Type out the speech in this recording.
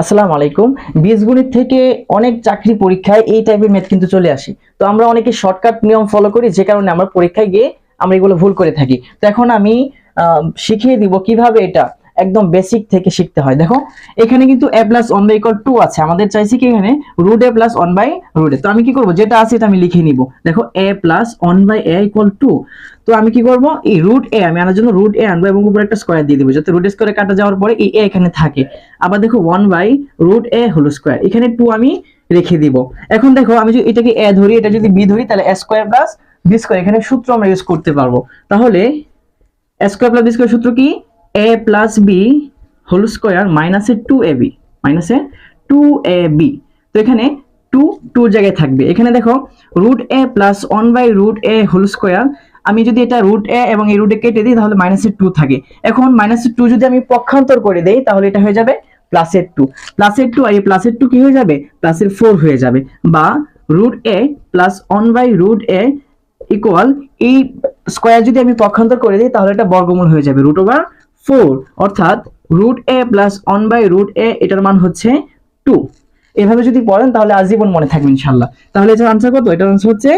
আসসালামু আলাইকুম। বীজগণিত থেকে অনেক চাকরি পরীক্ষায় এই টাইপের ম্যাথ কিন্তু চলে আসে। তো আমরা অনেকে শর্টকাট নিয়ম ফলো করি, যে কারণে আমরা পরীক্ষায় গিয়ে আমরা এগুলো ভুল করে থাকি। তো এখন আমি শিখিয়ে দিব কিভাবে এটা একদম বেসিক থেকে শিখতে হয়। দেখো, এখানে কিন্তু a প্লাস 1 বাই ইকুয়াল 2 আছে। আমাদের চাইছে কি এখানে root a plus 1 by root a। তো আমি কি করব, যেটা আছে এটা আমি লিখে নিব। দেখো a plus 1 by a equal 2। তো আমি কি করব, এই রুট a আমি আনার জন্য রুট a আনবো এবং উপরে একটা স্কয়ার দিয়ে দিব, যাতে রুট স্কয়ারে কাটা যাওয়ার পরে এই a এখানে থাকে। আবার দেখো 1 by root a whole square, এখানে 2 আমি রেখে দিব। এখন দেখো, আমি যদি এটাকে a ধরি, এটা যদি b ধরি, তাহলে a square plus b square, এখানে সূত্র আমরা ইউজ করতে পারবো। তাহলে a square plus b square সূত্র কি, a প্লাস b হোল স্কয়ার মাইনাসে 2ab, মাইনাসে 2ab। তো এখানে 2 জায়গায় থাকবে। এখানে দেখো root a plus 1 by root a whole square, আমি যদি এটা রুট a এবং এই রুটে কেটে দিই তাহলে মাইনাসের 2 থাকে। এখন মাইনাসের 2 যদি আমি পক্ষান্তর করে দেই তাহলে এটা হয়ে যাবে প্লাসের 2। প্লাসের 2 আর এই প্লাসের 2 কি হয়ে যাবে, প্লাসের 4 হয়ে যাবে। বা root a plus 1 by root a equal, এই স্কয়ার যদি আমি পক্ষান্তর করে দিই তাহলে এটা বর্গমূল হয়ে যাবে রুট ওভার 4। অর্থাৎ root a plus 1 by root a, এটার মান হচ্ছে 2। এভাবে যদি পড়েন তাহলে আজীবন মনে থাকবে ইনশাআল্লাহ। তাহলে এটার আনসার কত? এটার আনসার হচ্ছে